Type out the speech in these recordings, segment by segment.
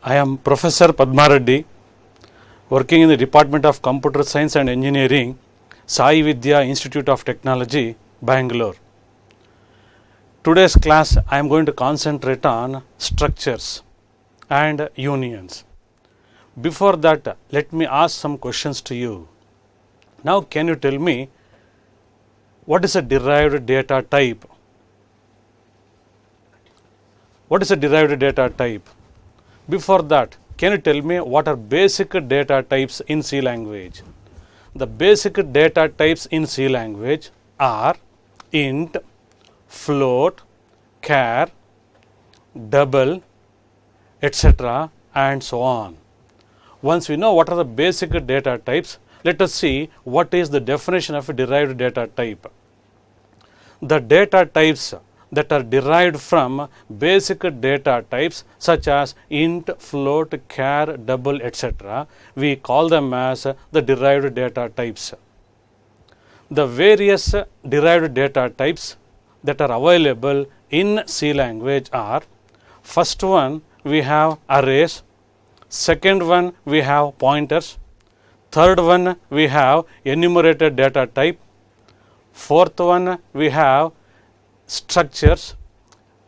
I am Professor Padma Reddy, working in the Department of Computer Science and Engineering, Sai Vidya Institute of Technology, Bangalore. Today's class I am going to concentrate on structures and unions. Before that, let me ask some questions to you. Now, can you tell me what is a derived data type? What is a derived data type? Before that, can you tell me what are basic data types in C language? The basic data types in C language are int, float, char, double, etc. and so on. Once we know what are the basic data types, let us see what is the definition of a derived data type. The data types that are derived from basic data types such as int, float, char, double, etc. we call them as the derived data types. The various derived data types that are available in C language are: first one we have arrays, second one we have pointers, third one we have enumerated data type, fourth one we have structures,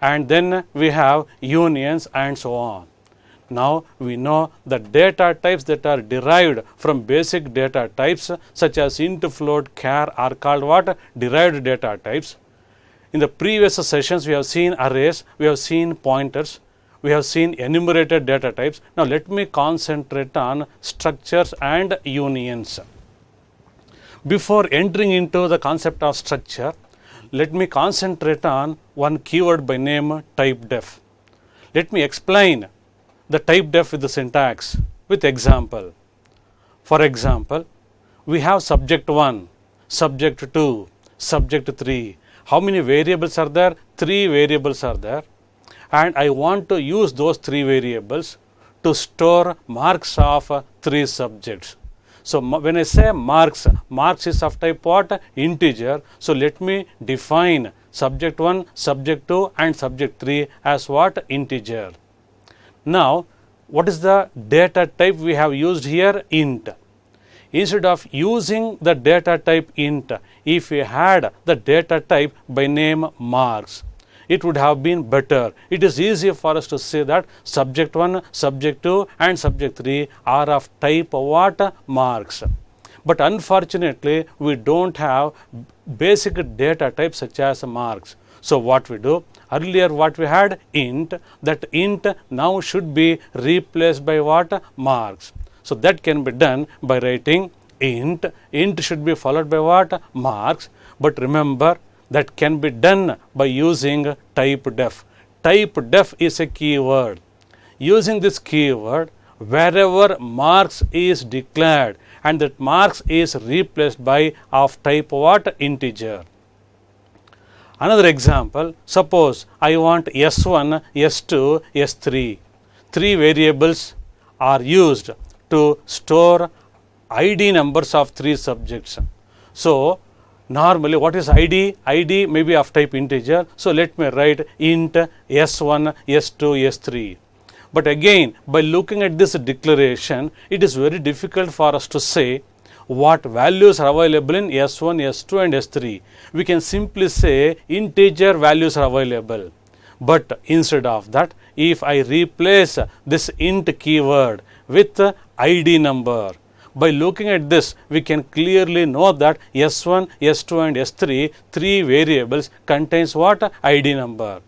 and then we have unions and so on. Now we know the data types that are derived from basic data types such as int, float, char are called what? Derived data types. In the previous sessions we have seen arrays, we have seen pointers, we have seen enumerated data types. Now let me concentrate on structures and unions. Before entering into the concept of structure, let me concentrate on one keyword by name typedef. Let me explain the typedef with the syntax with example. For example, we have subject 1, subject 2, subject 3. How many variables are there? 3 variables are there, and I want to use those 3 variables to store marks of 3 subjects. So when I say marks, marks is of type what? Integer. So let me define subject 1, subject 2 and subject 3 as what? Integer. Now what is the data type we have used here? Int. Instead of using the data type int, if we had the data type by name marks, it would have been better. It is easy for us to say that subject 1, subject 2 and subject 3 are of type what? Marks. But unfortunately we don't have basic data types such as marks. So what we do? Earlier what we had? Int. That int now should be replaced by what? Marks. So that can be done by writing int. Int should be followed by what? Marks. But remember, that can be done by using typedef. Typedef is a keyword. Using this keyword, wherever marks is declared and that marks is replaced by of type what? Integer. Another example, suppose I want S1, S2, S3. 3 variables are used to store ID numbers of 3 subjects. So normally what is ID? ID may be of type integer. So let me write int S1, S2, S3. But again, by looking at this declaration, it is very difficult for us to say what values are available in S1, S2 and S3. We can simply say integer values are available. But instead of that, if I replace this int keyword with ID number, by looking at this, we can clearly know that S1, S2 and S3, 3 variables contains what? ID number.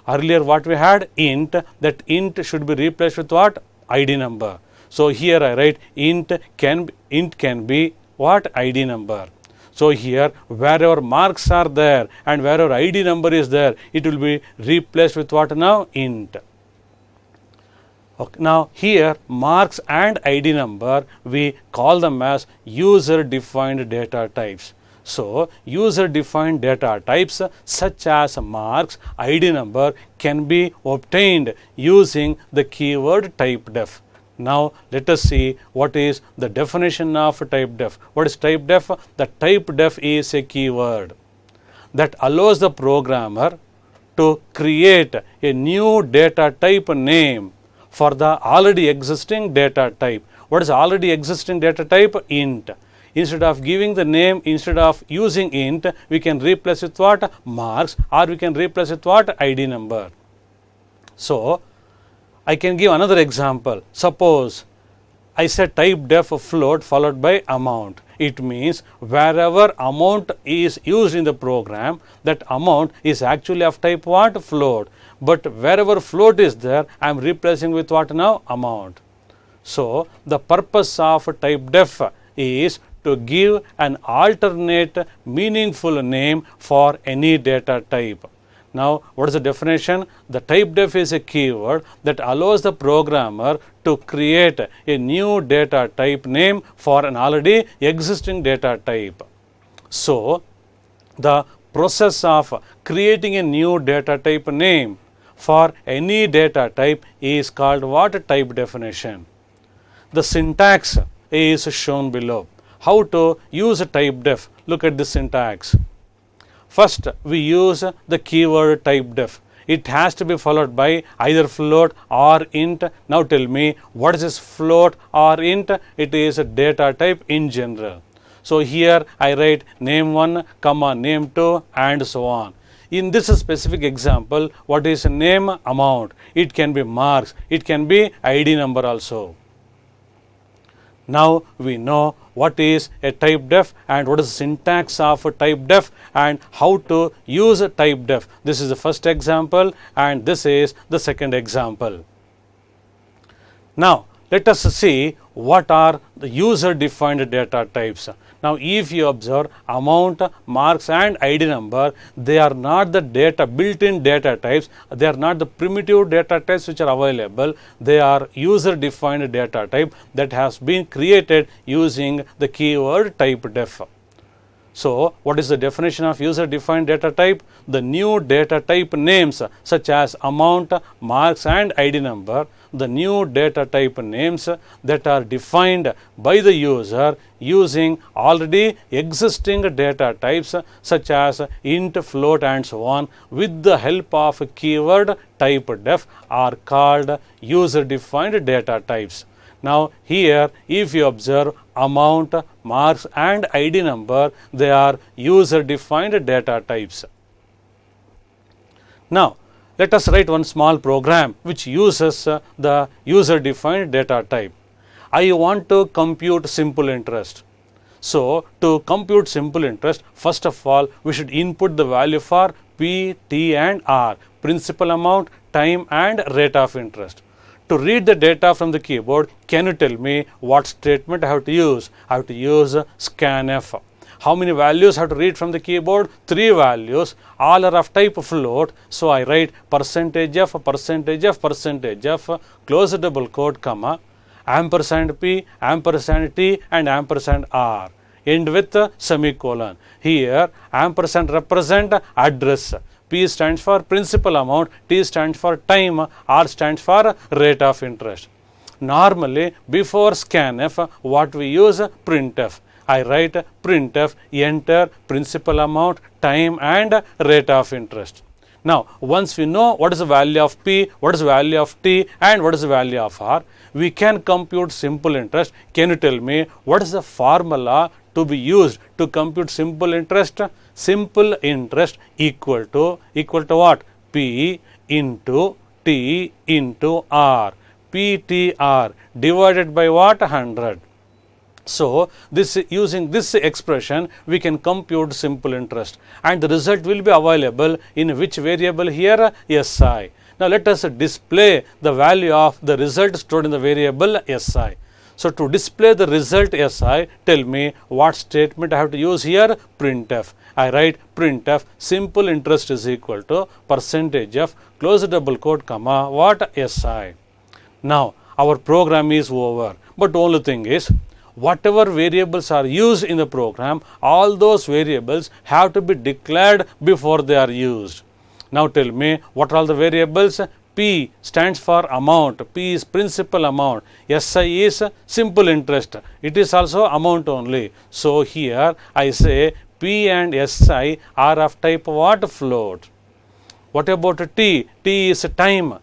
Earlier what we had? Int. That int should be replaced with what? ID number. So here I write int can be what? ID number. So here wherever marks are there and wherever ID number is there, it will be replaced with what now? Int. Okay. Now here marks and ID number, we call them as user defined data types. So user defined data types such as marks, ID number can be obtained using the keyword typedef. Now let us see what is the definition of typedef. What is typedef? The typedef is a keyword that allows the programmer to create a new data type name for the already existing data type. What is already existing data type? Int. Instead of giving the name, instead of using int, we can replace with what? Marks, or we can replace with what? ID number. So I can give another example. Suppose I said type def float followed by amount. It means wherever amount is used in the program, that amount is actually of type what? Float. But wherever float is there, I am replacing with what now? Amount. So the purpose of type def is to give an alternate meaningful name for any data type. Now, what is the definition? The type def is a keyword that allows the programmer to create a new data type name for an already existing data type. So, the process of creating a new data type name for any data type is called what? Type definition. The syntax is shown below. How to use a type def? Look at the syntax. First, we use the keyword type def. It has to be followed by either float or int. Now tell me, what is this float or int? It is a data type in general. So here I write name1, comma name2 and so on. In this specific example, what is name? Amount. It can be marks. It can be ID number also. Now we know what is a type def and what is the syntax of a type def and how to use a type def. This is the first example and this is the second example. Now let us see what are the user defined data types. Now if you observe amount, marks and ID number, they are not the data built-in data types, they are not the primitive data types which are available, they are user defined data type that has been created using the keyword type def. So what is the definition of user defined data type? The new data type names such as amount, marks and ID number, the new data type names that are defined by the user using already existing data types such as int, float and so on with the help of keyword type def are called user defined data types. Now here if you observe amount, marks and ID number, they are user defined data types. Now let us write one small program which uses the user defined data type. I want to compute simple interest. So to compute simple interest, first of all we should input the value for P, T and R, principal amount, time and rate of interest. To read the data from the keyboard, can you tell me what statement I have to use? I have to use scanf. How many values I have to read from the keyboard? 3 values, all are of type float. So I write percentage of, close double quote, comma, ampersand P, ampersand T and ampersand R. End with semicolon. Here ampersand represent address. P stands for principal amount, T stands for time, R stands for rate of interest. Normally before scanf what we use? Printf. I write printf, enter principal amount, time and rate of interest. Now once we know what is the value of P, what is the value of T and what is the value of R, we can compute simple interest. Can you tell me what is the formula to be used to compute simple interest? Simple interest equal to what? P into T into R. PTR divided by what? 100. So this using this expression we can compute simple interest and the result will be available in which variable here? SI. Now let us display the value of the result stored in the variable SI. So to display the result SI, tell me what statement I have to use here? Printf. I write printf simple interest is equal to percentage of, close double quote, comma, what? SI. Now our program is over, but only thing is whatever variables are used in the program, all those variables have to be declared before they are used. Now tell me what are all the variables? P stands for amount, P is principal amount, SI is simple interest, it is also amount only. So here I say P and SI are of type what? Float. What about T? T is time.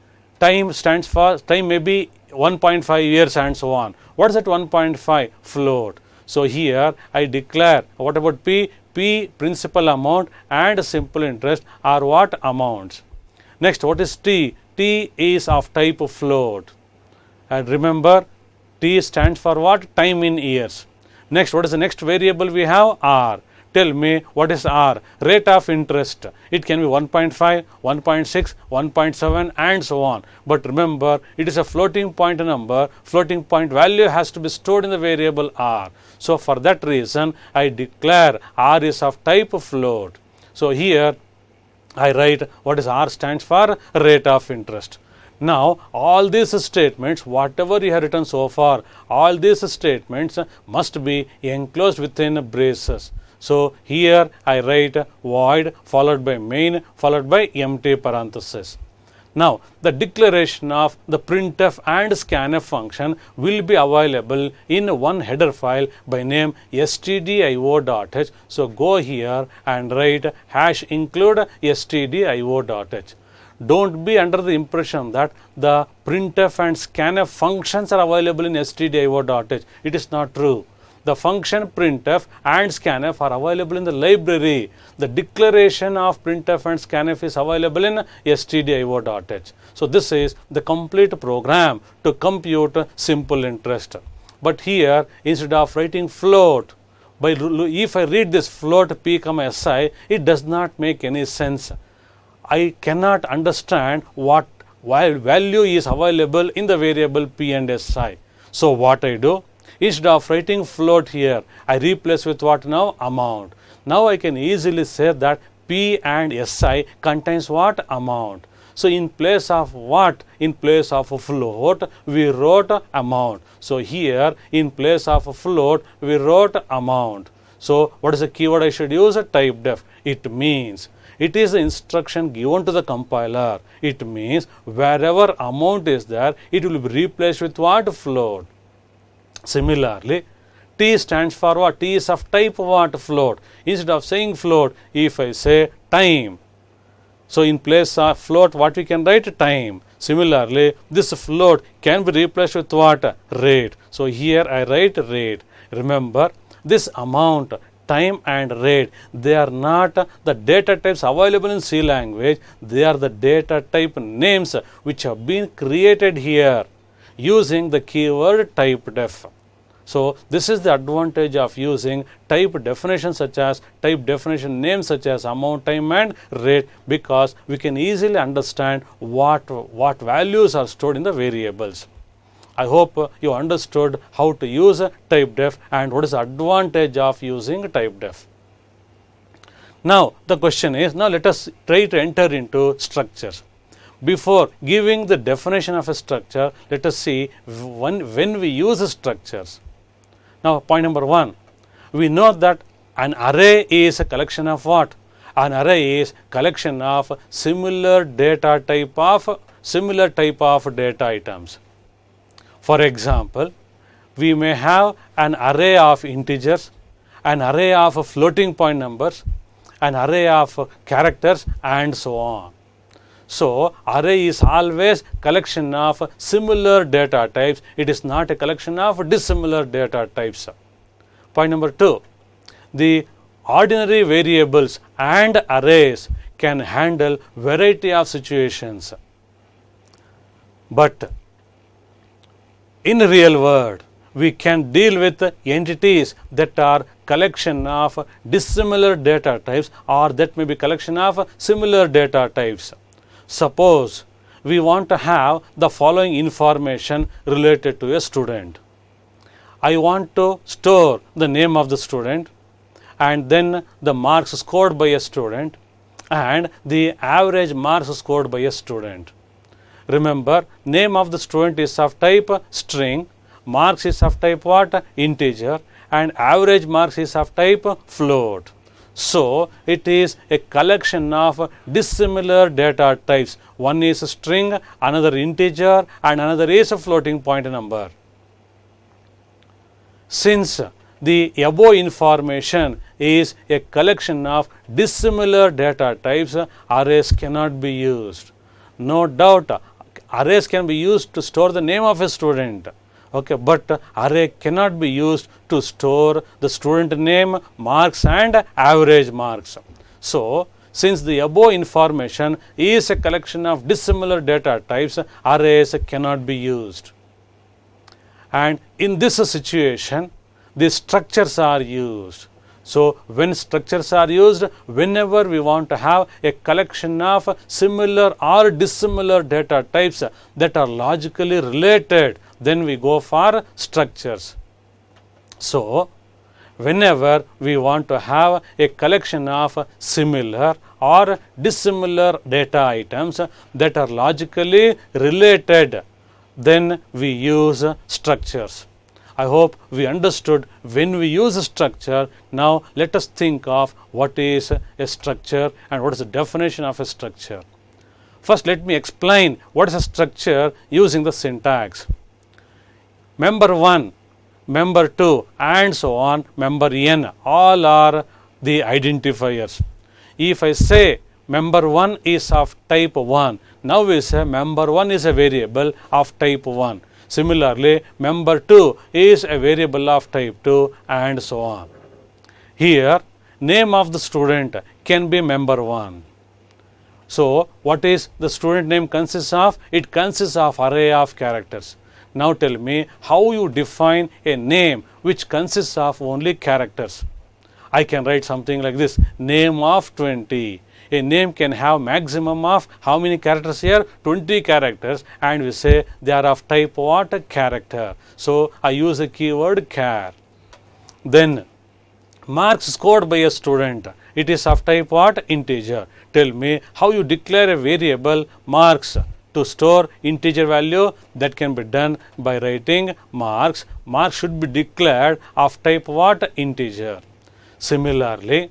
Time stands for, time may be 1.5 years and so on. What is that 1.5? Float. So here I declare, what about P? P, principal amount, and simple interest are what? Amounts. Next, what is T? T is of type float. And remember, T stands for what? Time in years. Next, what is the next variable we have? R. Tell me what is R? Rate of interest. It can be 1.5, 1.6, 1.7 and so on. But remember, it is a floating point number. Floating point value has to be stored in the variable R. So for that reason, I declare R is of type float. So here I write what is R stands for? Rate of interest. Now, all these statements, whatever you have written so far, all these statements must be enclosed within braces. So, here I write void followed by main followed by empty parenthesis. Now, the declaration of the printf and scanf function will be available in one header file by name stdio.h. So, go here and write hash include stdio.h. Don't be under the impression that the printf and scanf functions are available in stdio.h. It is not true. The function printf and scanf are available in the library. The declaration of printf and scanf is available in stdio.h. So this is the complete program to compute simple interest. But here, instead of writing float, if I read this float p, si, it does not make any sense. I cannot understand what value is available in the variable p and si. So what I do? Instead of writing float here, I replace with what now? Amount. Now I can easily say that P and Si contains what? Amount. So in place of what? In place of float, we wrote amount. So here, in place of float, we wrote amount. So what is the keyword I should use? Typedef. It means, it is the instruction given to the compiler. It means wherever amount is there, it will be replaced with what? Float. Similarly, T stands for what? T is of type what? Float. Instead of saying float, if I say time, so in place of float, what we can write? Time. Similarly, this float can be replaced with what? Rate. So here I write rate. Remember, this amount, time and rate, they are not the data types available in C language. They are the data type names which have been created here using the keyword typedef. So this is the advantage of using type definitions such as type definition names such as amount, time and rate, because we can easily understand what values are stored in the variables. I hope you understood how to use typedef and what is the advantage of using typedef. Now the question is, now let us try to enter into structures. Before giving the definition of a structure, let us see when we use structures. Now, point number 1, we know that an array is a collection of what? An array is collection of similar type of data items. For example, we may have an array of integers, an array of floating point numbers, an array of characters and so on. So, array is always collection of similar data types. It is not a collection of dissimilar data types. Point number 2, the ordinary variables and arrays can handle variety of situations. But in real world, we can deal with entities that are collection of dissimilar data types, or that may be collection of similar data types. Suppose we want to have the following information related to a student. I want to store the name of the student and then the marks scored by a student and the average marks scored by a student. Remember, name of the student is of type string, marks is of type what? Integer, and average marks is of type float. So, it is a collection of dissimilar data types. One is a string, another integer and another is a floating point number. Since the above information is a collection of dissimilar data types, arrays cannot be used. No doubt, arrays can be used to store the name of a student. Okay, but array cannot be used to store the student name, marks and average marks. So, since the above information is a collection of dissimilar data types, arrays cannot be used. And in this situation, the structures are used. So, when structures are used, whenever we want to have a collection of similar or dissimilar data types that are logically related, then we go for structures. So, whenever we want to have a collection of similar or dissimilar data items that are logically related, then we use structures. I hope we understood when we use a structure. Now let us think of what is a structure and what is the definition of a structure. First, let me explain what is a structure using the syntax. Member 1, member 2 and so on, member n, all are the identifiers. If I say member 1 is of type 1, now we say member 1 is a variable of type 1. Similarly, member 2 is a variable of type 2 and so on. Here, name of the student can be member 1. So, what is the student name consists of? It consists of array of characters. Now tell me how you define a name which consists of only characters. I can write something like this, name of 20. A name can have maximum of how many characters here? 20 characters, and we say they are of type what? Character. So, I use the keyword char. Then, marks scored by a student. It is of type what? Integer. Tell me how you declare a variable marks to store integer value. That can be done by writing marks. Marks should be declared of type what? Integer. Similarly,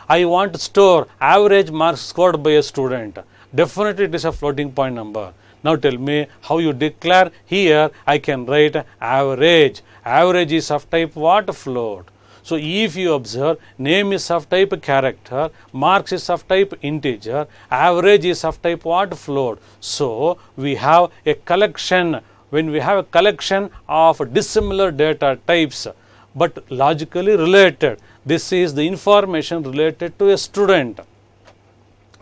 I want to store average marks scored by a student. Definitely it is a floating point number. Now tell me how you declare. Here I can write average. Average is of type what? Float. So if you observe, name is of type character, marks is of type integer, average is of type what? Float. So we have a collection. When we have a collection of dissimilar data types but logically related, this is the information related to a student.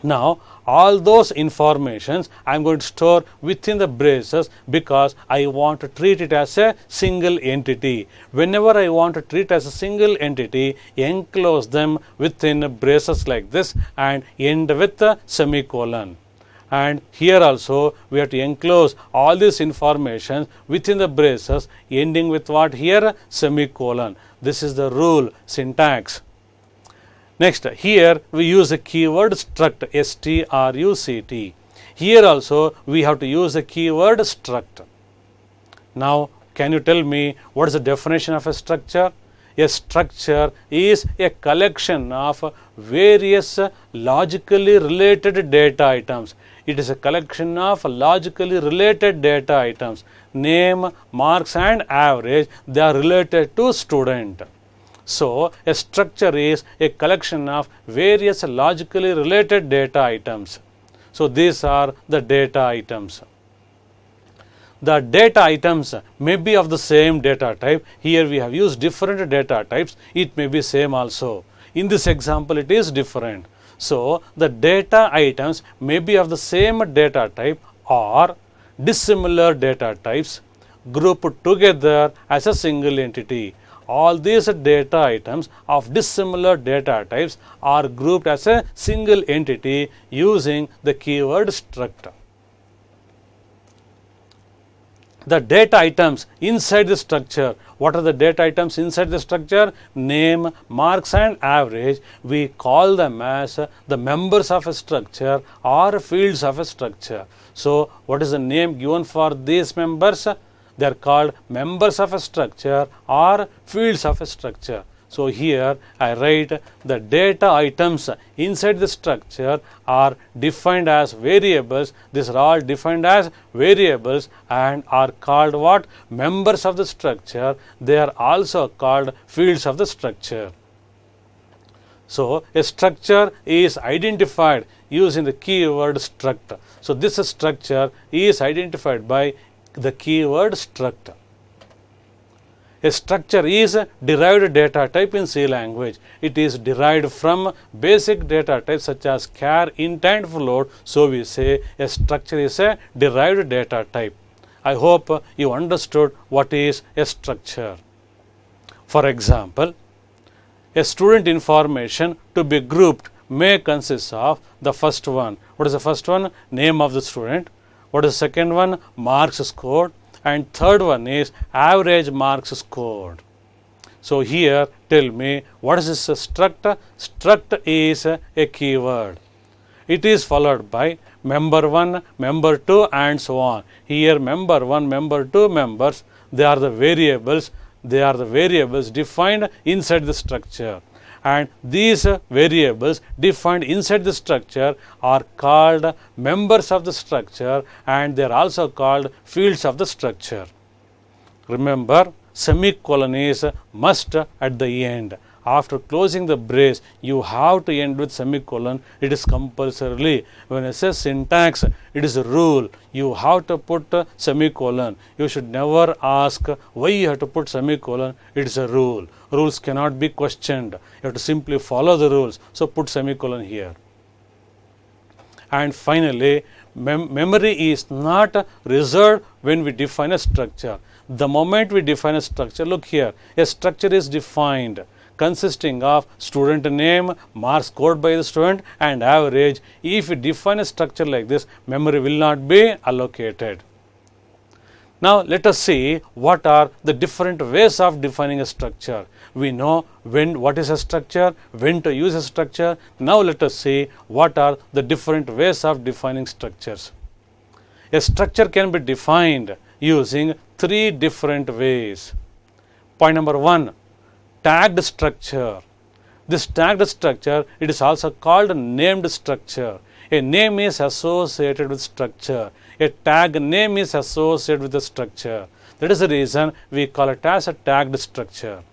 Now, all those informations I am going to store within the braces because I want to treat it as a single entity. Whenever I want to treat as a single entity, enclose them within braces like this and end with a semicolon. And here also we have to enclose all this information within the braces ending with what here? Semicolon. This is the rule, syntax. Next, here we use the keyword struct, struct. Here also we have to use the keyword struct. Now, can you tell me what is the definition of a structure? A structure is a collection of various logically related data items. It is a collection of logically related data items. Name, marks and average, they are related to student. So, a structure is a collection of various logically related data items. So, these are the data items. The data items may be of the same data type. Here we have used different data types. It may be same also. In this example, it is different. So, the data items may be of the same data type or dissimilar data types grouped together as a single entity. All these data items of dissimilar data types are grouped as a single entity using the keyword struct. The data items inside the structure. What are the data items inside the structure? Name, marks and average. We call them as the members of a structure or fields of a structure. So, what is the name given for these members? They are called members of a structure or fields of a structure. So, here I write the data items inside the structure are defined as variables. These are all defined as variables and are called what? Members of the structure. They are also called fields of the structure. So a structure is identified using the keyword struct. So this structure is identified by the keyword struct. A structure is a derived data type in C language. It is derived from basic data types such as char, int and float. So we say a structure is a derived data type. I hope you understood what is a structure. For example, a student information to be grouped may consist of the first one. What is the first one? Name of the student. What is the second one? Marks scored. And third one is average marks scored. So here tell me, what is this struct? Struct is a keyword. It is followed by member 1, member 2 and so on. Here member 1, member 2 members, they are the variables. They are the variables defined inside the structure. And these variables defined inside the structure are called members of the structure, and they are also called fields of the structure. Remember, semicolon is must at the end. After closing the brace, you have to end with semicolon. It is compulsorily. When I say syntax, it is a rule. You have to put semicolon. You should never ask why you have to put semicolon. It is a rule. Rules cannot be questioned. You have to simply follow the rules. So put semicolon here. And finally, memory is not reserved when we define a structure. The moment we define a structure, look here, a structure is defined consisting of student name, marks scored by the student and average. If we define a structure like this, memory will not be allocated. Now let us see what are the different ways of defining a structure. We know what is a structure, when to use a structure. Now let us see what are the different ways of defining structures. A structure can be defined using 3 different ways. Point number 1, tagged structure. This tagged structure, it is also called named structure. A name is associated with structure. A tag name is associated with the structure. That is the reason we call it as a tagged structure.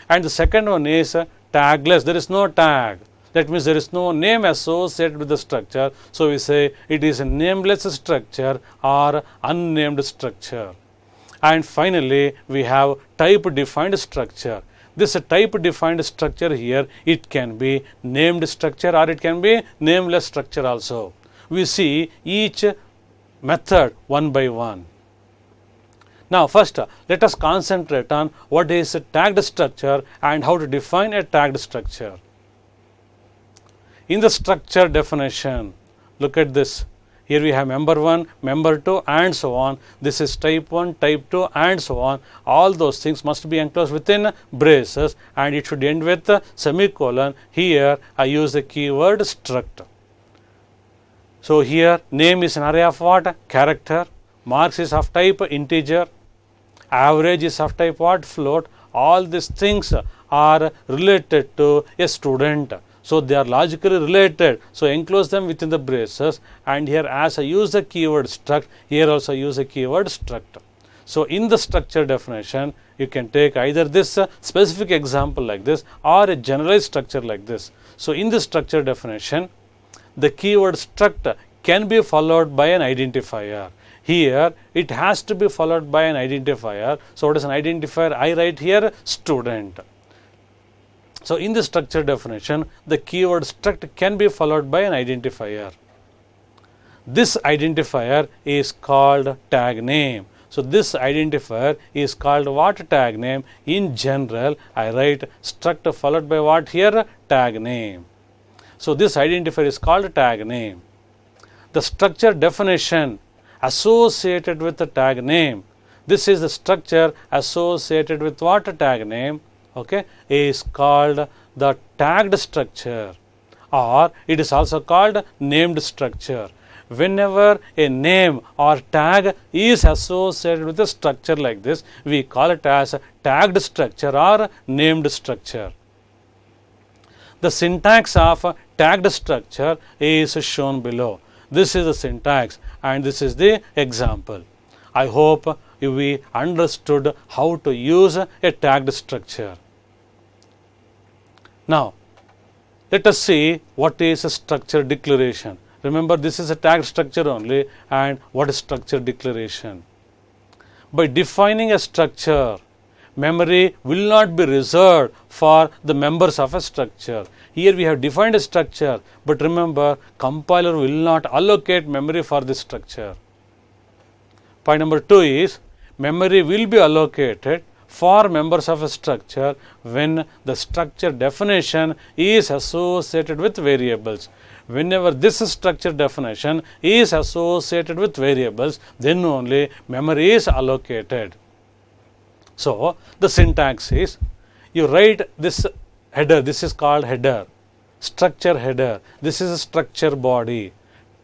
And the second one is tagless. There is no tag. That means there is no name associated with the structure. So we say it is a nameless structure or unnamed structure. And finally, we have type defined structure. This type defined structure here, it can be named structure or it can be nameless structure also. We see each method one by one. Now first let us concentrate on what is a tagged structure and how to define a tagged structure. In the structure definition, look at this. Here we have member 1, member 2 and so on. This is type 1, type 2 and so on. All those things must be enclosed within braces and it should end with semicolon. Here I use the keyword struct. So here name is an array of what? Character. Marks is of type integer. Average is of type what? Float. All these things are related to a student. So they are logically related. So enclose them within the braces, and here as I use the keyword struct, here also use the keyword struct. So in the structure definition, you can take either this specific example like this or a generalized structure like this. So in the structure definition, the keyword struct can be followed by an identifier. Here it has to be followed by an identifier. So what is an identifier? I write here student. So in the structure definition, the keyword struct can be followed by an identifier. This identifier is called tag name. So this identifier is called what? Tag name. In general, I write struct followed by what here? Tag name. So this identifier is called tag name. The structure definition associated with the tag name. This is the structure associated with what? Tag name. Okay, is called the tagged structure, or it is also called named structure. Whenever a name or tag is associated with a structure like this, we call it as a tagged structure or named structure. The syntax of a tagged structure is shown below. This is the syntax and this is the example. I hope we understood how to use a tagged structure. Now, Let us see what is a structure declaration. Remember, this is a tagged structure only, and what is structure declaration? By defining a structure, memory will not be reserved for the members of a structure. Here we have defined a structure, but remember, compiler will not allocate memory for this structure. Point number 2 is memory will be allocated for members of a structure when the structure definition is associated with variables. Whenever this structure definition is associated with variables, then only memory is allocated. So, the syntax is, you write this header, this is called header, structure header, this is a structure body.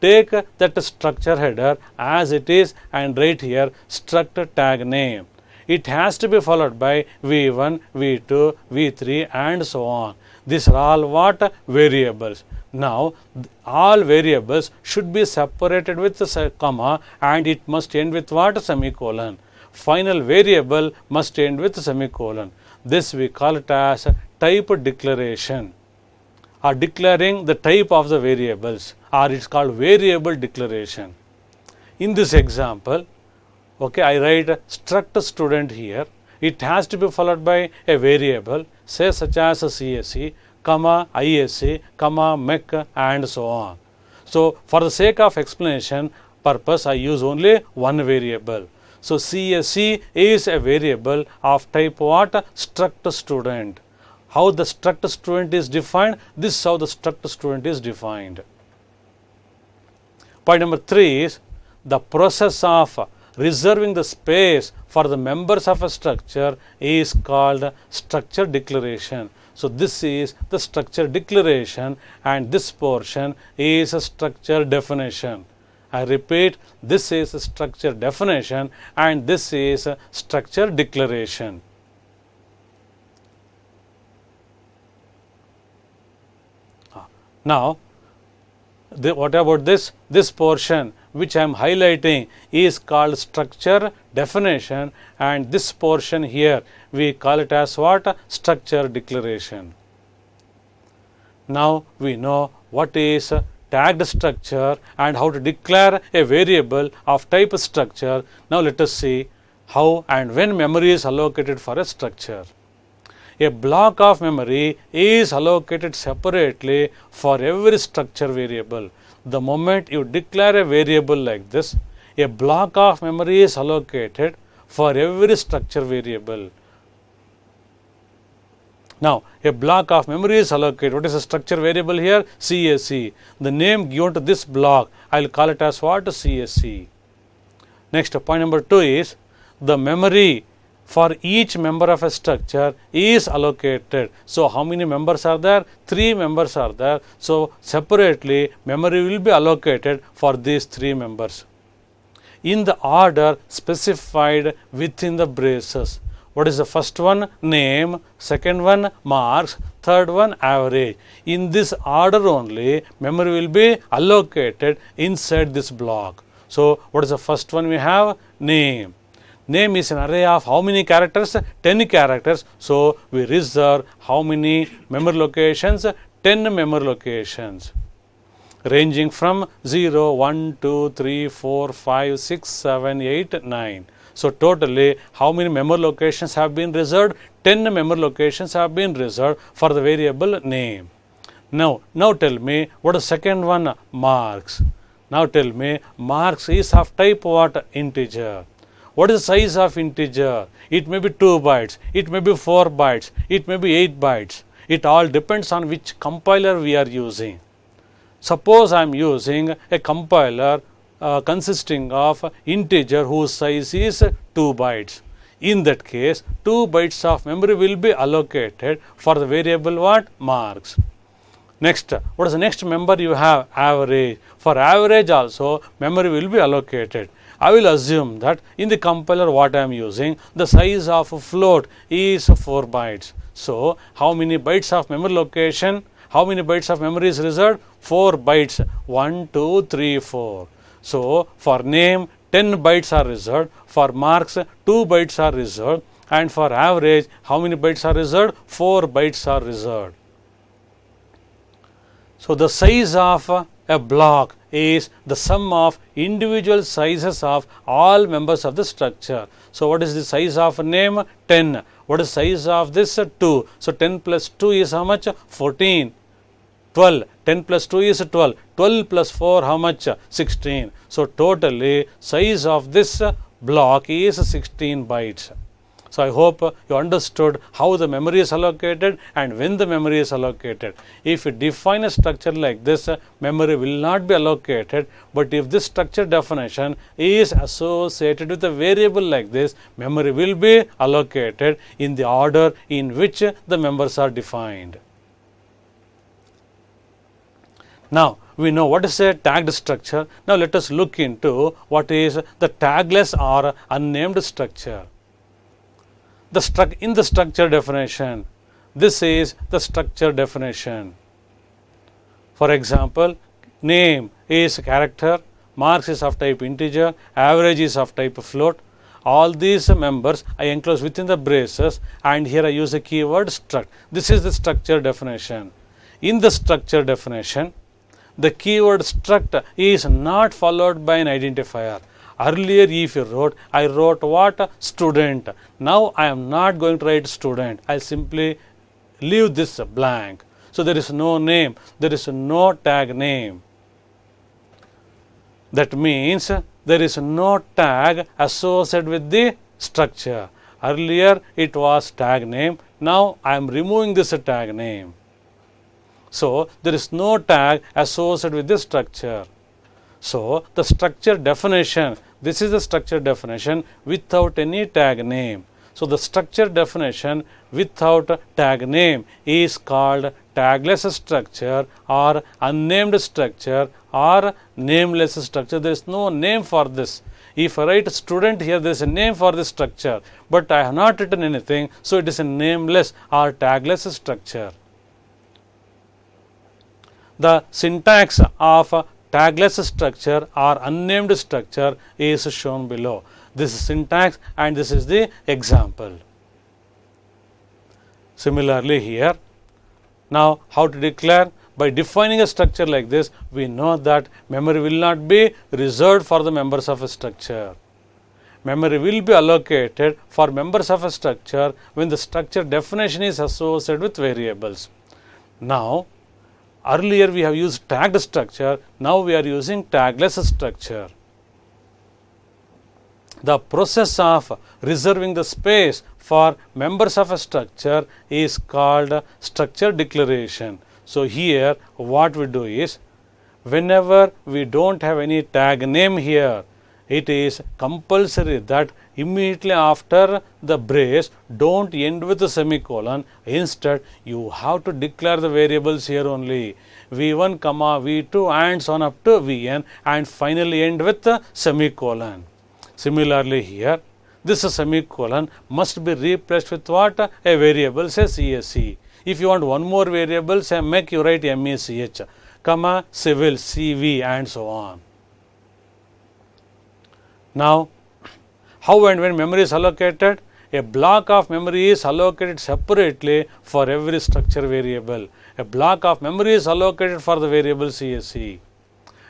Take that structure header as it is and write here struct tag name. It has to be followed by v1, v2, v3 and so on. These are all what? Variables. Now, all variables should be separated with a comma, and it must end with what? Semicolon. Final variable must end with semicolon. This we call it as type declaration, or declaring the type of the variables, or it's called variable declaration. In this example, okay, I write struct student here. It has to be followed by a variable, say such as CSE, comma ISE, comma MEC and so on. So, for the sake of explanation purpose, I use only one variable. So, CSE is a variable of type what? Struct student. How the struct student is defined? This is how the struct student is defined. Point number 3 is the process of reserving the space for the members of a structure is called structure declaration. So, this is the structure declaration, and this portion is a structure definition. I repeat, this is a structure definition and this is a structure declaration. Now, what about this? This portion which I am highlighting is called structure definition, and this portion here we call it as what? Structure declaration. Now, we know what is tagged structure and how to declare a variable of type structure. Now, let us see how and when memory is allocated for a structure. A block of memory is allocated separately for every structure variable. The moment you declare a variable like this, a block of memory is allocated for every structure variable. Now, a block of memory is allocated. What is a structure variable here? CSE. The name given to this block, I will call it as what? CSE. Next, point number 2 is the memory for each member of a structure is allocated. So, how many members are there? 3 members are there. So, separately memory will be allocated for these 3 members in the order specified within the braces. What is the first one? Name, second one marks, third one average. In this order only memory will be allocated inside this block. So, what is the first one we have? Name. Name is an array of how many characters? 10 characters. So, we reserve how many memory locations? 10 memory locations, ranging from 0, 1, 2, 3, 4, 5, 6, 7, 8, 9. So, totally how many memory locations have been reserved? 10 memory locations have been reserved for the variable name. Now tell me what is second one? Marks. Now tell me marks is of type what? Integer. What is the size of integer? It may be 2 bytes, it may be 4 bytes, it may be 8 bytes. It all depends on which compiler we are using. Suppose I am using a compiler consisting of integer whose size is 2 bytes. In that case, 2 bytes of memory will be allocated for the variable what? Marks. Next, what is the next member you have? Average. For average also memory will be allocated. I will assume that in the compiler what I am using, the size of a float is 4 bytes. So, how many bytes of memory location? How many bytes of memory is reserved? 4 bytes. 1, 2, 3, 4. So, for name 10 bytes are reserved, for marks 2 bytes are reserved, and for average how many bytes are reserved? 4 bytes are reserved. So the size of a block is the sum of individual sizes of all members of the structure. So what is the size of a name? 10. What is size of this? 2. So 10 plus 2 is how much? 14. 12. 10 plus 2 is 12. 12 plus 4 how much? 16. So totally size of this block is 16 bytes. So I hope you understood how the memory is allocated and when the memory is allocated. If you define a structure like this, memory will not be allocated, but if this structure definition is associated with a variable like this, memory will be allocated in the order in which the members are defined. Now we know what is a tagged structure. Now let us look into what is the tagless or unnamed structure. In the structure definition, this is the structure definition. For example, name is character, marks is of type integer, average is of type float. All these members I enclose within the braces, and here I use the keyword struct. This is the structure definition. In the structure definition, the keyword struct is not followed by an identifier. Earlier if you wrote, I wrote what? Student. Now I am not going to write student. I simply leave this blank. So there is no name. There is no tag name. That means there is no tag associated with the structure. Earlier it was tag name. Now I am removing this tag name. So there is no tag associated with the structure. So the structure definition, this is the structure definition without any tag name. So the structure definition without tag name is called tagless structure or unnamed structure or nameless structure. There is no name for this. If I write student here, there is a name for this structure, but I have not written anything, so it is a nameless or tagless structure. The syntax of tagless structure or unnamed structure is shown below. This is syntax and this is the example. Similarly here, now how to declare? By defining a structure like this, we know that memory will not be reserved for the members of a structure. Memory will be allocated for members of a structure when the structure definition is associated with variables. Now, earlier we have used tagged structure, now we are using tagless structure. The process of reserving the space for members of a structure is called structure declaration. So here what we do is, whenever we don't have any tag name here, it is compulsory that immediately after the brace don't end with a semicolon. Instead you have to declare the variables here only, v1 comma v2 and so on up to vn, and finally end with a semicolon. Similarly here, this semicolon must be replaced with what? A variable, say CSE. If you want one more variable, say make you write MECH, comma civil CV and so on. Now, how and when memory is allocated? A block of memory is allocated separately for every structure variable. A block of memory is allocated for the variable CSE.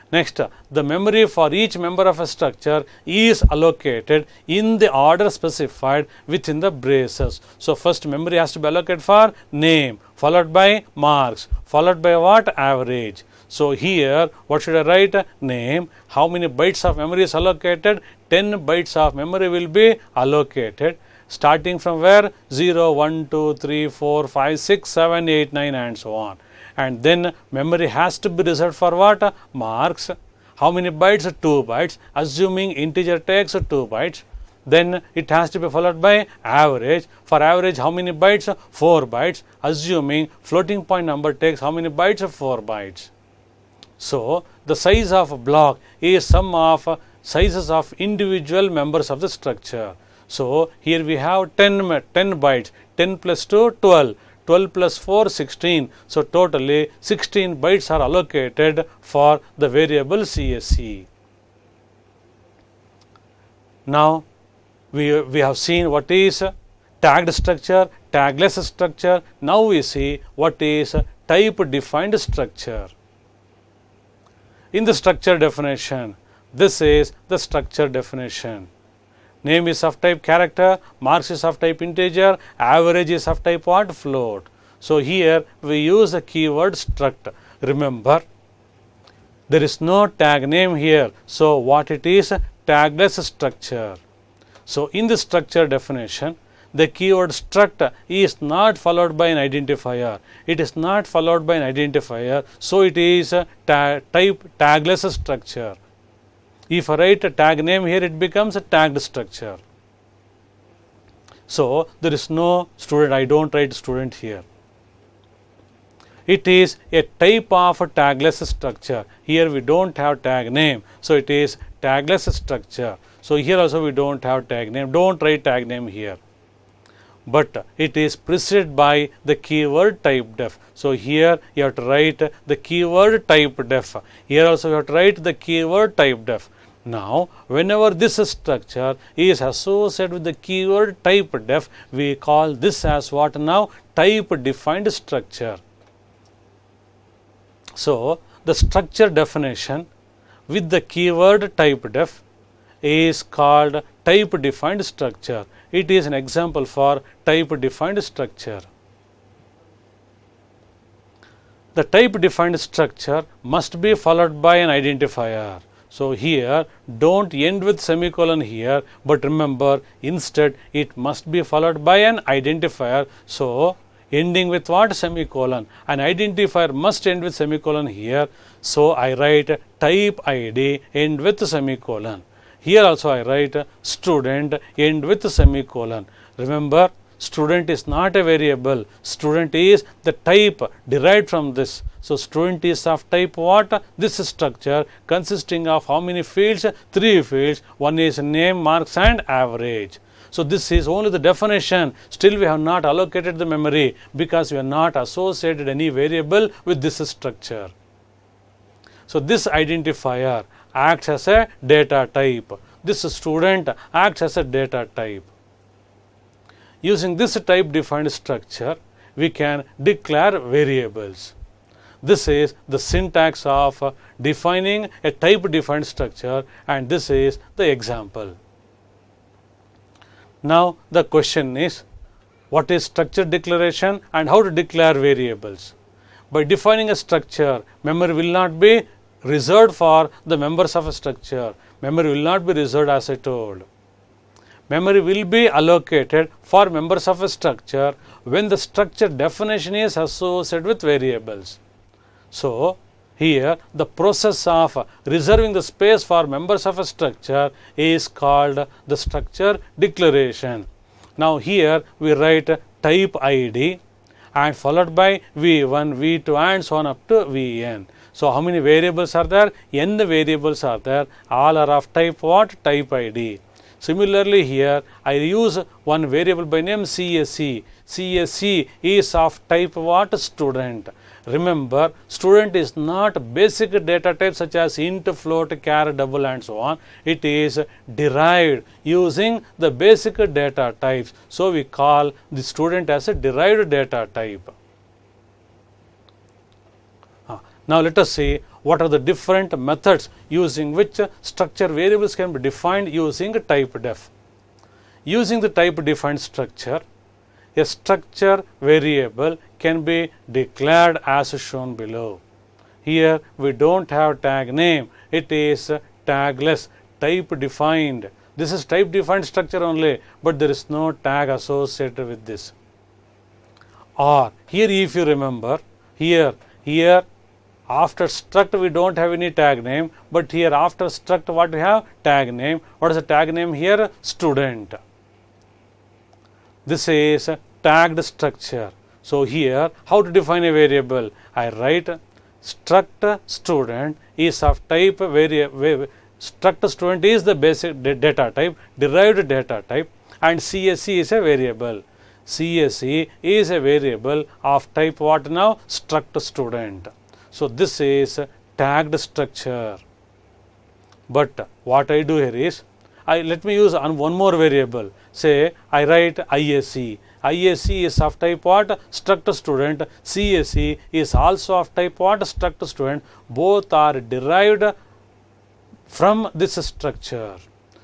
Next, the memory for each member of a structure is allocated in the order specified within the braces. So first memory has to be allocated for name, followed by marks, followed by what? Average. So here what should I write? Name. How many bytes of memory is allocated? 10 bytes of memory will be allocated. Starting from where? 0, 1, 2, 3, 4, 5, 6, 7, 8, 9 and so on. And then memory has to be reserved for what? Marks. How many bytes? 2 bytes. Assuming integer takes 2 bytes. Then it has to be followed by average. For average, how many bytes? 4 bytes. Assuming floating point number takes how many bytes? 4 bytes. So the size of a block is sum of sizes of individual members of the structure. So here we have 10 bytes. 10 plus 2, 12. 12 plus 4, 16. So totally 16 bytes are allocated for the variable CSE. Now we have seen what is tagged structure, tagless structure. Now we see what is type defined structure. in the structure definition, this is the structure definition. Name is of type character, marks is of type integer, average is of type what? Float. So here we use the keyword struct. Remember, there is no tag name here. So what it is? Tagless structure. So in the structure definition, the keyword struct is not followed by an identifier. It is not followed by an identifier. So it is a type tagless structure. If I write a tag name here, it becomes a tagged structure. So there is no student. I don't write student here. It is a type of a tagless structure. Here we don't have tag name. So it is tagless structure. So here also we don't have tag name. Don't write tag name here. But it is preceded by the keyword type def. So here you have to write the keyword type def. Here also you have to write the keyword type def. Now, whenever this structure is associated with the keyword type def, we call this as what now? Type defined structure. So, the structure definition with the keyword type def is called type defined structure. It is an example for type defined structure. The type defined structure must be followed by an identifier. So here don't end with semicolon here, but remember instead it must be followed by an identifier. So ending with what? Semicolon. An identifier must end with semicolon here. So I write type ID end with semicolon. Here also I write student end with semicolon. Remember, student is not a variable. Student is the type derived from this. So student is of type what? This structure consisting of how many fields? 3 fields. One is name, marks and average. So this is only the definition. Still we have not allocated the memory because we have not associated any variable with this structure. So this identifier acts as a data type. This student acts as a data type. Using this type defined structure, we can declare variables. This is the syntax of defining a type defined structure, and this is the example. Now the question is, what is structure declaration and how to declare variables? By defining a structure, memory will not be reserved for the members of a structure. Memory will not be reserved as I told. Memory will be allocated for members of a structure when the structure definition is associated with variables. So here the process of reserving the space for members of a structure is called the structure declaration. Now here we write type ID and followed by V1, V2 and so on up to Vn. So how many variables are there? N variables are there. All are of type what? Type ID. Similarly here I use one variable by name CSE. CSE is of type what? Student. Remember, student is not basic data type such as int, float, char, double and so on. It is derived using the basic data types. So we call the student as a derived data type. Now let us see what are the different methods using which structure variables can be defined using type def. Using the type defined structure, a structure variable can be declared as shown below. Here we don't have tag name, it is tagless, type defined. This is type defined structure only, but there is no tag associated with this. Or here if you remember, here after struct we don't have any tag name, but here after struct what we have? Tag name. What is the tag name here? Student. This is a tagged structure. So here how to define a variable? I write struct student is of type struct student is the basic data type, derived data type, and CSE is a variable. CSE is a variable of type what now? Struct student. So this is tagged structure. But what I do here is, let me use one more variable. Say I write ISE. IAC is of type what? Struct student. CAC is also of type what? Struct student. Both are derived from this structure.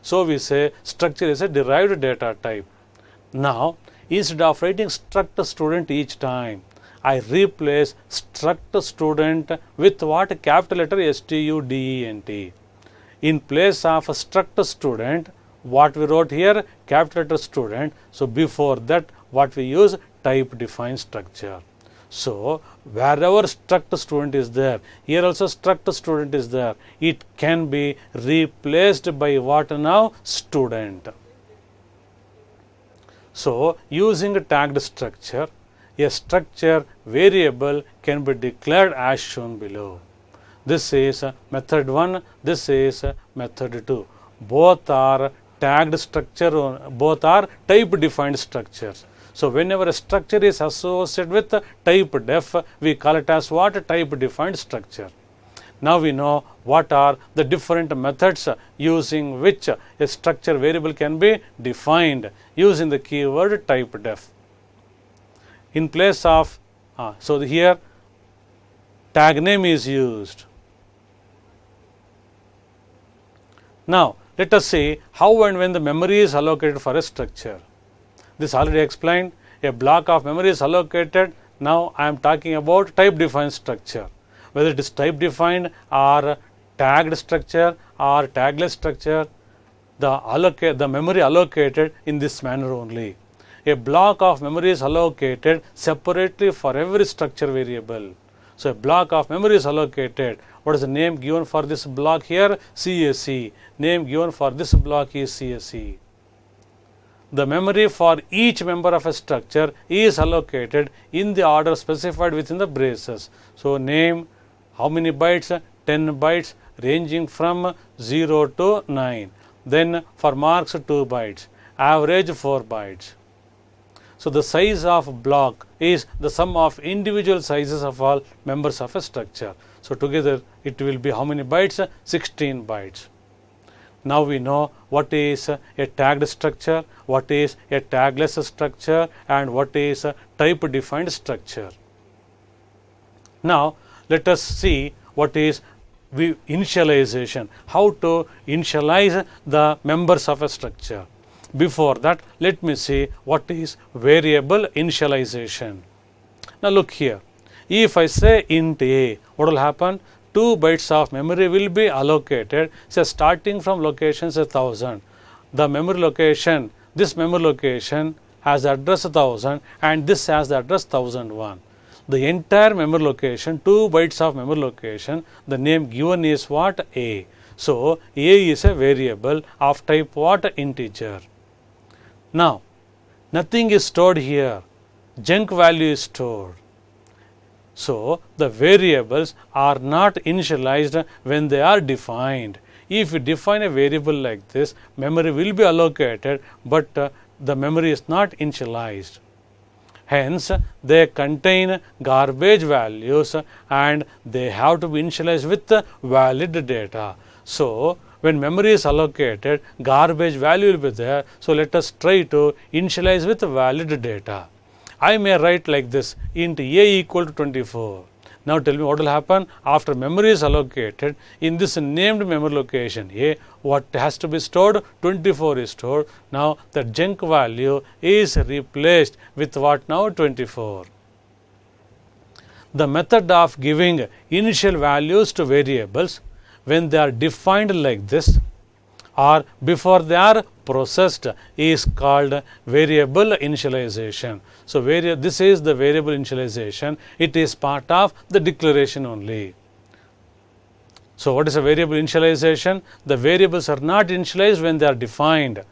So we say structure is a derived data type. Now, instead of writing struct student each time, I replace struct student with what? Capital letter STUDENT. In place of struct student, what we wrote here? Capital letter student. So before that, what we use? Type defined structure. So wherever struct student is there, here also struct student is there, it can be replaced by what now? Student. So using a tagged structure, a structure variable can be declared as shown below. This is method 1, this is method 2. Both are tagged structure, both are type defined structures. So whenever a structure is associated with type def, we call it as what? Type defined structure. Now we know what are the different methods using which a structure variable can be defined using the keyword type def. In place of, so here tag name is used. Now let us see how and when the memory is allocated for a structure. This already explained. A block of memory is allocated. Now I am talking about type defined structure. Whether it is type defined or tagged structure or tagless structure, the memory allocated in this manner only. A block of memory is allocated separately for every structure variable. So a block of memory is allocated. What is the name given for this block here? CAC. Name given for this block is CAC. The memory for each member of a structure is allocated in the order specified within the braces. So name, how many bytes? 10 bytes ranging from 0 to 9. Then for marks 2 bytes. Average 4 bytes. So the size of block is the sum of individual sizes of all members of a structure. So together it will be how many bytes? 16 bytes. Now we know what is a tagged structure, what is a tagless structure, and what is a type defined structure. Now let us see what is initialization, how to initialize the members of a structure. Before that, let me see what is variable initialization. Now look here. If I say int a, what will happen? 2 bytes of memory will be allocated, say starting from locations 1000. The memory location, this memory location has the address 1000 and this has the address 1001. The entire memory location, 2 bytes of memory location, the name given is what? A. So a is a variable of type what? Integer. Now nothing is stored here, junk value is stored. So the variables are not initialized when they are defined. If you define a variable like this, memory will be allocated, but the memory is not initialized. Hence they contain garbage values and they have to be initialized with valid data. So when memory is allocated, garbage value will be there. So let us try to initialize with valid data. I may write like this, int a equal to 24. Now tell me what will happen after memory is allocated. In this named memory location a, what has to be stored? 24 is stored. Now the junk value is replaced with what now? 24. The method of giving initial values to variables when they are defined like this or before they are processed is called variable initialization. So this is the variable initialization. It is part of the declaration only. So what is a variable initialization? The variables are not initialized when they are defined.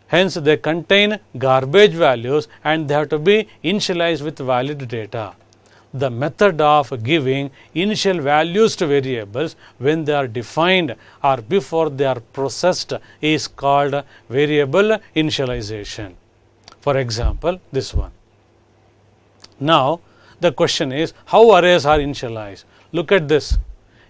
Hence they contain garbage values and they have to be initialized with valid data. The method of giving initial values to variables when they are defined or before they are processed is called variable initialization. For example, this one. Now the question is how arrays are initialized. Look at this.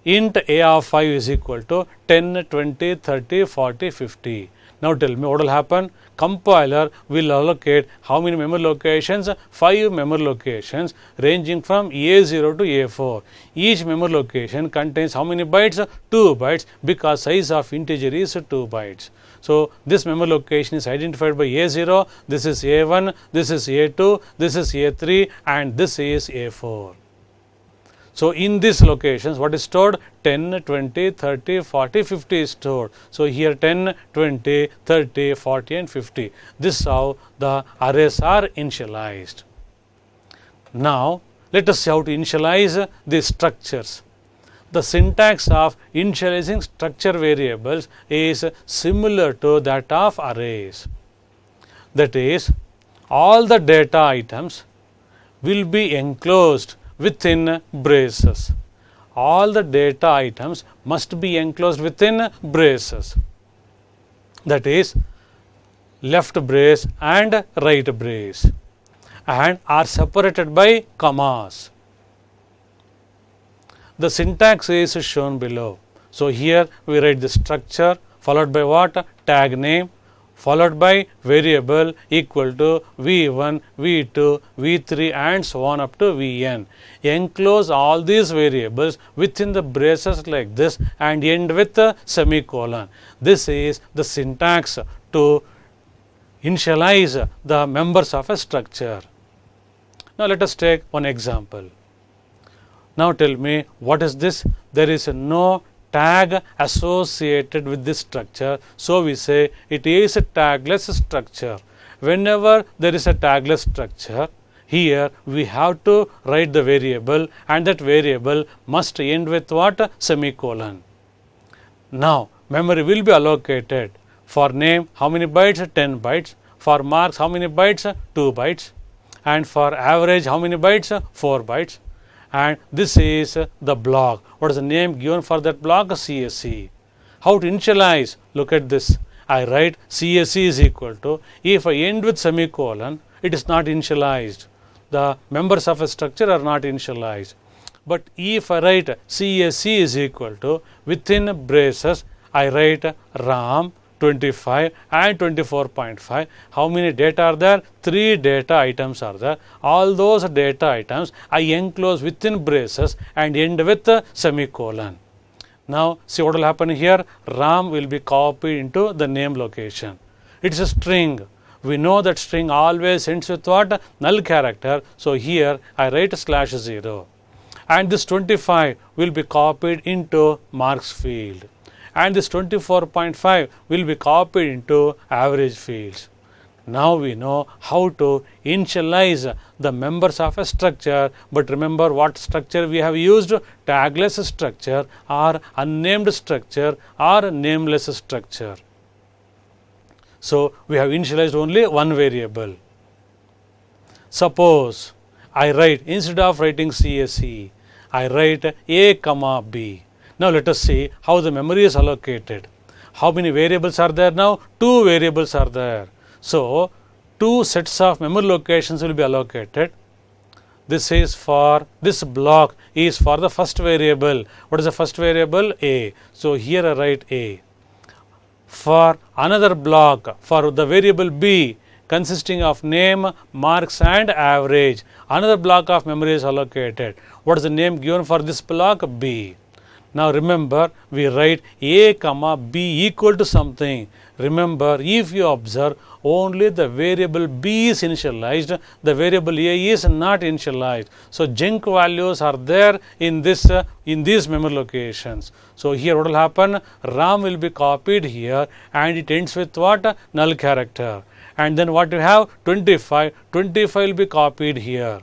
int a of 5 is equal to 10, 20, 30, 40, 50. Now tell me what will happen. Compiler will allocate how many memory locations? 5 memory locations ranging from A0 to A4. Each memory location contains how many bytes? 2 bytes, because size of integer is 2 bytes. So this memory location is identified by A0, this is A1, this is A2, this is A3, and this is A4. So in these locations, what is stored? 10, 20, 30, 40, 50 is stored. So here 10, 20, 30, 40 and 50. This is how the arrays are initialized. Now let us see how to initialize these structures. The syntax of initializing structure variables is similar to that of arrays. That is, all the data items will be enclosed within braces. All the data items must be enclosed within braces. That is, left brace and right brace, and are separated by commas. The syntax is shown below. So here we write the structure followed by what? Tag name, followed by variable equal to v1, v2, v3 and so on up to vn. Enclose all these variables within the braces like this and end with a semicolon. This is the syntax to initialize the members of a structure. Now let us take one example. Now tell me, what is this? There is no tag associated with this structure, so we say it is a tagless structure. Whenever there is a tagless structure, here we have to write the variable, and that variable must end with what? Semicolon. Now memory will be allocated. For name, how many bytes? 10 bytes. For marks, how many bytes? 2 bytes. And for average, how many bytes? 4 bytes. And this is the block. What is the name given for that block? CSC. How to initialize? Look at this. I write CSC is equal to, if I end with semicolon, it is not initialized. The members of a structure are not initialized. But if I write CSC is equal to, within braces, I write RAM 25 and 24.5. How many data are there? 3 data items are there. All those data items I enclose within braces and end with a semicolon. Now see what will happen here. RAM will be copied into the name location. It is a string. We know that string always ends with what? Null character. So here I write /0. And this 25 will be copied into marks field. And this 24.5 will be copied into average fields. Now we know how to initialize the members of a structure, but remember what structure we have used? Tagless structure or unnamed structure or nameless structure. So we have initialized only one variable. Suppose I write, instead of writing CSC, I write A comma B. Now let us see how the memory is allocated. How many variables are there now? 2 variables are there. So 2 sets of memory locations will be allocated. This is for, this block is for the first variable. What is the first variable? A. So here I write A. For another block, for the variable B consisting of name, marks and average, another block of memory is allocated. What is the name given for this block? B. Now remember, we write A comma B equal to something. Remember, if you observe, only the variable B is initialized, the variable A is not initialized. So junk values are there in this in these memory locations. So here what will happen? RAM will be copied here and it ends with what? Null character. And then what you have? 25 will be copied here.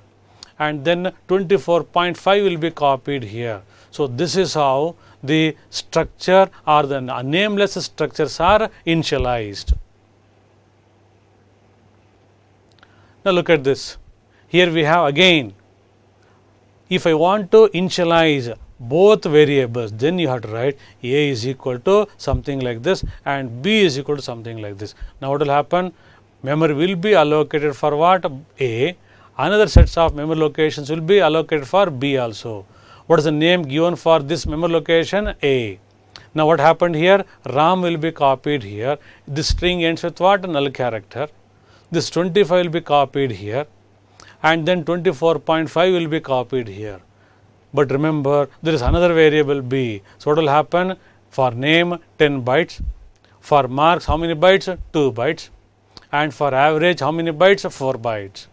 And then 24.5 will be copied here. So this is how the structure or the nameless structures are initialized. Now look at this. Here we have again, if I want to initialize both variables, then you have to write A is equal to something like this and B is equal to something like this. Now what will happen? Memory will be allocated for what? A. Another sets of memory locations will be allocated for B also. What is the name given for this memory location? A. Now what happened here? Ram will be copied here. This string ends with what? Null character. This 25 will be copied here, and then 24.5 will be copied here. But remember, there is another variable B. So what will happen? For name 10 bytes, for marks how many bytes? 2 bytes, and for average how many bytes? 4 bytes.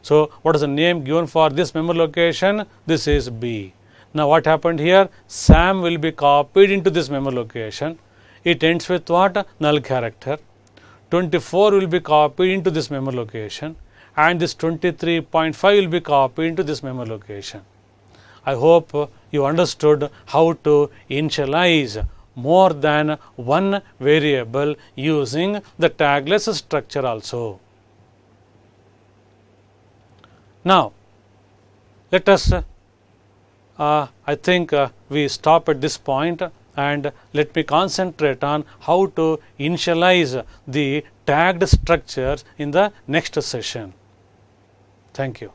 So what is the name given for this memory location? This is B. Now what happened here? Sam will be copied into this memory location. It ends with what? Null character. 24 will be copied into this memory location, and this 23.5 will be copied into this memory location. I hope you understood how to initialize more than one variable using the tagless structure also. Now let us I think we stop at this point, and let me concentrate on how to initialize the tagged structures in the next session. Thank you.